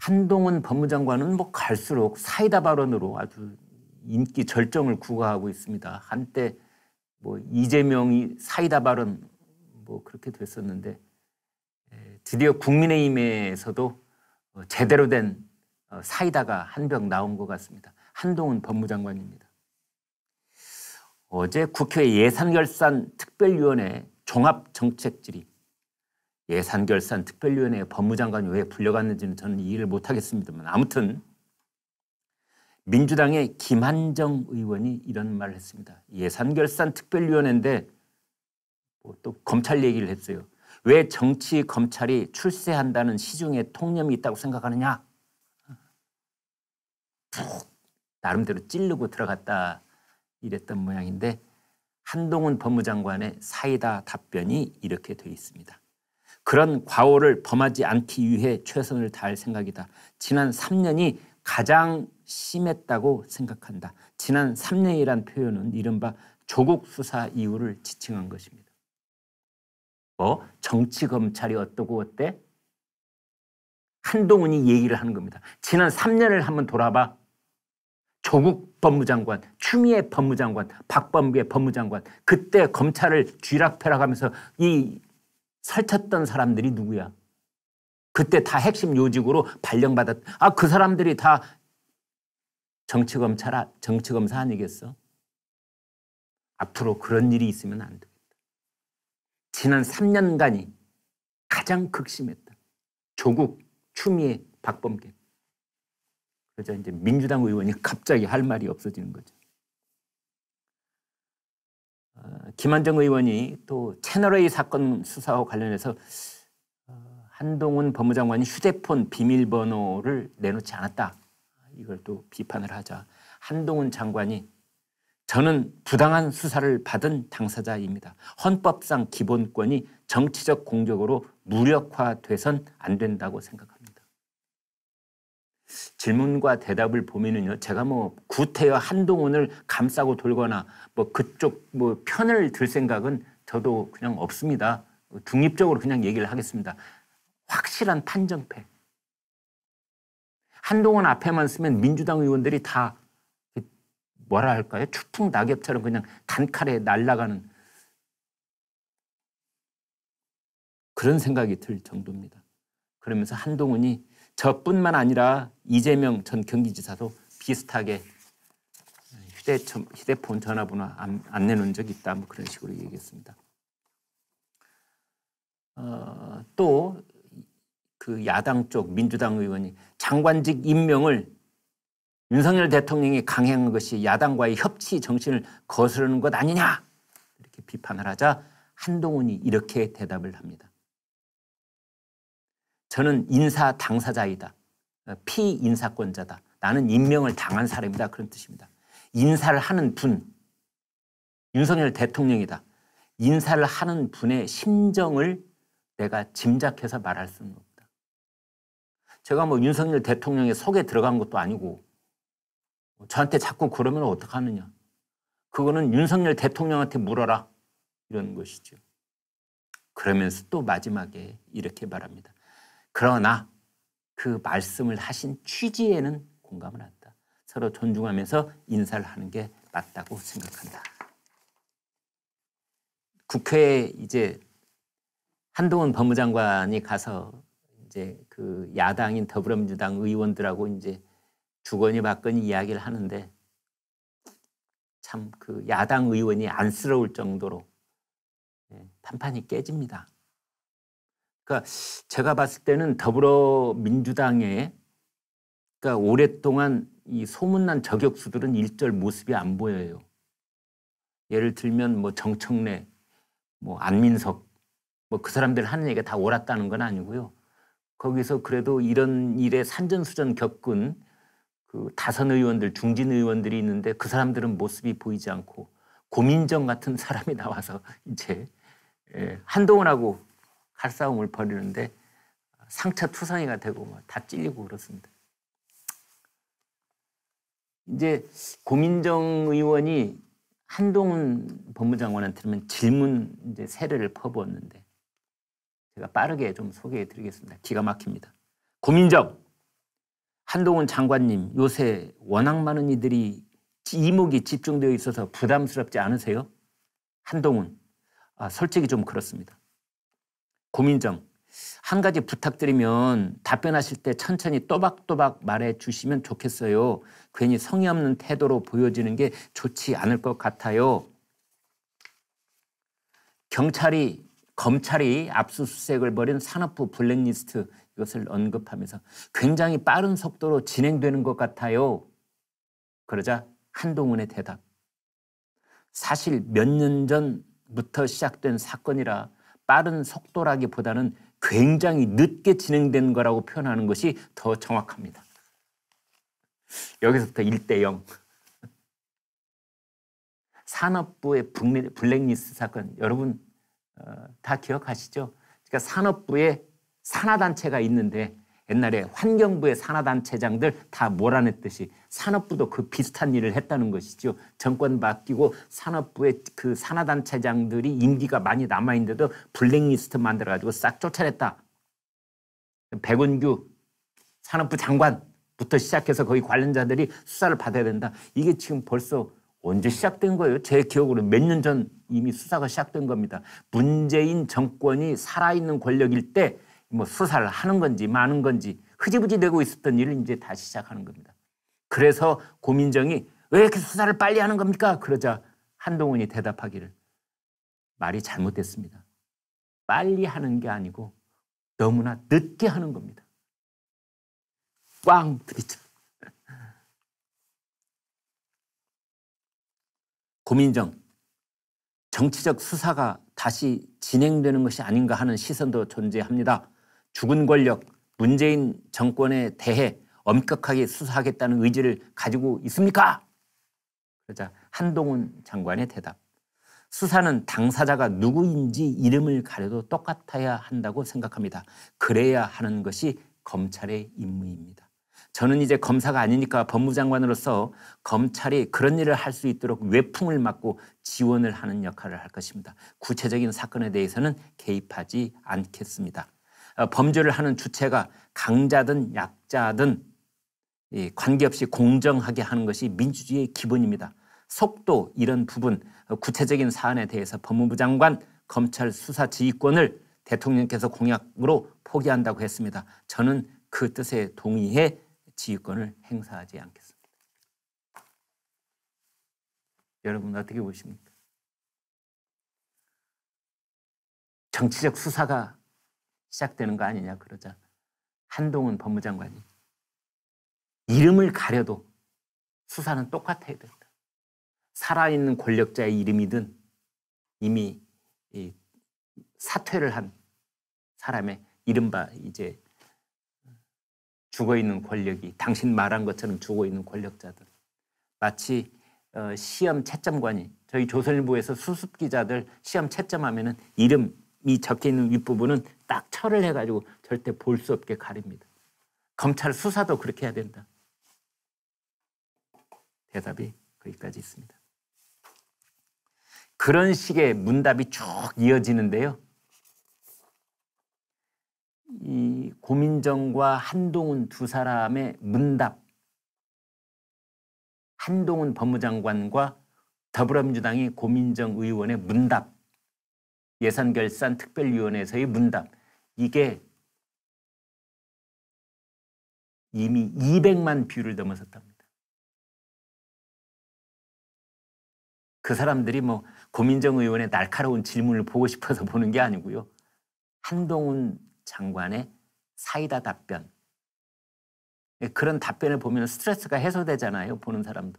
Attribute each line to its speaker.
Speaker 1: 한동훈 법무장관은 뭐 갈수록 사이다 발언으로 아주 인기 절정을 구가하고 있습니다. 한때 뭐 이재명이 사이다 발언 뭐 그렇게 됐었는데 드디어 국민의힘에서도 제대로 된 사이다가 한 병 나온 것 같습니다. 한동훈 법무장관입니다. 어제 국회 예산결산특별위원회 종합정책질의, 예산결산특별위원회에 법무장관이 왜 불려갔는지는 저는 이해를 못하겠습니다만, 아무튼 민주당의 김한정 의원이 이런 말을 했습니다. 예산결산특별위원회인데 또 검찰 얘기를 했어요. 왜 정치 검찰이 출세한다는 시중에 통념이 있다고 생각하느냐? 푹 나름대로 찌르고 들어갔다 이랬던 모양인데, 한동훈 법무장관의 사이다 답변이 이렇게 되어 있습니다. 그런 과오를 범하지 않기 위해 최선을 다할 생각이다. 지난 3년이 가장 심했다고 생각한다. 지난 3년이란 표현은 이른바 조국 수사 이후를 지칭한 것입니다. 뭐 정치검찰이 어떠고 어때? 한동훈이 얘기를 하는 겁니다. 지난 3년을 한번 돌아봐. 조국 법무장관, 추미애 법무장관, 박범계 법무장관, 그때 검찰을 쥐락펴락하면서 이 설쳤던 사람들이 누구야? 그때 다 핵심 요직으로 발령받았. 그 사람들이 다 정치검사 아니겠어? 앞으로 그런 일이 있으면 안 되겠다. 지난 3년간이 가장 극심했다. 조국, 추미애, 박범계. 그래서 이제 민주당 의원이 갑자기 할 말이 없어지는 거죠. 김한정 의원이 또 채널A 사건 수사와 관련해서 한동훈 법무장관이 휴대폰 비밀번호를 내놓지 않았다. 이걸 또 비판을 하자 한동훈 장관이 저는 부당한 수사를 받은 당사자입니다. 헌법상 기본권이 정치적 공격으로 무력화돼선 안 된다고 생각합니다. 질문과 대답을 보면은요, 제가 뭐 구태여 한동훈을 감싸고 돌거나 뭐 그쪽 뭐 편을 들 생각은 저도 그냥 없습니다. 중립적으로 그냥 얘기를 하겠습니다. 확실한 판정패. 한동훈 앞에만 쓰면 민주당 의원들이 다 뭐라 할까요? 추풍 낙엽처럼 그냥 단칼에 날아가는 그런 생각이 들 정도입니다. 그러면서 한동훈이 저뿐만 아니라 이재명 전 경기지사도 비슷하게 휴대폰 전화번호 안 내놓은 적 있다. 뭐 그런 식으로 얘기했습니다. 또 그 야당 쪽 민주당 의원이 장관직 임명을 윤석열 대통령이 강행한 것이 야당과의 협치 정신을 거스르는 것 아니냐 이렇게 비판을 하자 한동훈이 이렇게 대답을 합니다. 저는 인사 당사자이다. 피인사권자다. 나는 임명을 당한 사람이다. 그런 뜻입니다. 인사를 하는 분, 윤석열 대통령이다. 인사를 하는 분의 심정을 내가 짐작해서 말할 수는 없다. 제가 뭐 윤석열 대통령의 속에 들어간 것도 아니고 저한테 자꾸 그러면 어떡하느냐. 그거는 윤석열 대통령한테 물어라. 이런 것이죠. 그러면서 또 마지막에 이렇게 말합니다. 그러나 그 말씀을 하신 취지에는 공감을 한다. 서로 존중하면서 인사를 하는 게 맞다고 생각한다. 국회에 이제 한동훈 법무장관이 가서 이제 그 야당인 더불어민주당 의원들하고 이제 주거니 받거니 이야기를 하는데 참 그 야당 의원이 안쓰러울 정도로 판판이 깨집니다. 그러니까 제가 봤을 때는 더불어민주당에 그러니까 오랫동안 이 소문난 저격수들은 일절 모습이 안 보여요. 예를 들면 뭐 정청래, 뭐 안민석, 뭐 그 사람들 하는 얘기가 다 옳았다는 건 아니고요. 거기서 그래도 이런 일에 산전수전 겪은 그 다선 의원들, 중진 의원들이 있는데 그 사람들은 모습이 보이지 않고 고민정 같은 사람이 나와서 이제 한동훈하고 칼싸움을 벌이는데 상처투성이가 되고 다 찔리고 그렇습니다. 이제 고민정 의원이 한동훈 법무장관한테는 질문 이제 세례를 퍼부었는데 제가 빠르게 좀 소개해 드리겠습니다. 기가 막힙니다. 고민정, 한동훈 장관님, 요새 워낙 많은 이들이 이목이 집중되어 있어서 부담스럽지 않으세요? 한동훈, 솔직히 좀 그렇습니다. 고민정, 한 가지 부탁드리면 답변하실 때 천천히 또박또박 말해 주시면 좋겠어요. 괜히 성의 없는 태도로 보여지는 게 좋지 않을 것 같아요. 검찰이 압수수색을 벌인 산업부 블랙리스트 이것을 언급하면서 굉장히 빠른 속도로 진행되는 것 같아요. 그러자 한동훈의 대답. 사실 몇 년 전부터 시작된 사건이라 빠른 속도라기보다는 굉장히 늦게 진행된 거라고 표현하는 것이 더 정확합니다. 여기서부터 1대0. 산업부의 블랙리스트 사건 여러분 다 기억하시죠? 그러니까 산업부에 산하단체가 있는데 옛날에 환경부의 산하단체장들 다 몰아냈듯이 산업부도 그 비슷한 일을 했다는 것이죠. 정권 바뀌고 산업부의 그 산하단체장들이 임기가 많이 남아있는데도 블랙리스트 만들어가지고 싹 쫓아냈다. 백운규 산업부 장관부터 시작해서 거기 관련자들이 수사를 받아야 된다. 이게 지금 벌써 언제 시작된 거예요? 제 기억으로 몇 년 전 이미 수사가 시작된 겁니다. 문재인 정권이 살아있는 권력일 때 뭐 수사를 하는 건지 마는 건지 흐지부지 되고 있었던 일을 이제 다시 시작하는 겁니다. 그래서 고민정이 왜 이렇게 수사를 빨리 하는 겁니까? 그러자 한동훈이 대답하기를 말이 잘못됐습니다. 빨리 하는 게 아니고 너무나 늦게 하는 겁니다. 꽝 부딪혀. 고민정, 정치적 수사가 다시 진행되는 것이 아닌가 하는 시선도 존재합니다. 죽은 권력, 문재인 정권에 대해 엄격하게 수사하겠다는 의지를 가지고 있습니까? 그러자 한동훈 장관의 대답. 수사는 당사자가 누구인지 이름을 가려도 똑같아야 한다고 생각합니다. 그래야 하는 것이 검찰의 임무입니다. 저는 이제 검사가 아니니까 법무장관으로서 검찰이 그런 일을 할 수 있도록 외풍을 막고 지원을 하는 역할을 할 것입니다. 구체적인 사건에 대해서는 개입하지 않겠습니다. 범죄를 하는 주체가 강자든 약자든 관계없이 공정하게 하는 것이 민주주의의 기본입니다. 속도 이런 부분 구체적인 사안에 대해서 법무부 장관 검찰 수사 지휘권을 대통령께서 공약으로 포기한다고 했습니다. 저는 그 뜻에 동의해 지휘권을 행사하지 않겠습니다. 여러분 어떻게 보십니까? 정치적 수사가 시작되는 거 아니냐 그러자 한동훈 법무장관이 이름을 가려도 수사는 똑같아야 된다. 살아있는 권력자의 이름이든 이미 사퇴를 한 사람의 이른바 이제 죽어있는 권력이 당신 말한 것처럼 죽어있는 권력자들 마치 시험 채점관이 저희 조선일보에서 수습기자들 시험 채점하면은 이름이 적혀있는 윗부분은 딱 철을 해가지고 절대 볼 수 없게 가립니다. 검찰 수사도 그렇게 해야 된다. 대답이 거기까지 있습니다. 그런 식의 문답이 쭉 이어지는데요. 이 고민정과 한동훈 두 사람의 문답, 한동훈 법무장관과 더불어민주당의 고민정 의원의 문답, 예산결산특별위원회에서의 문답, 이게 이미 200만 뷰를 넘어섰답니다. 그 사람들이 뭐 고민정 의원의 날카로운 질문을 보고 싶어서 보는 게 아니고요. 한동훈 장관의 사이다 답변. 그런 답변을 보면 스트레스가 해소되잖아요. 보는 사람도.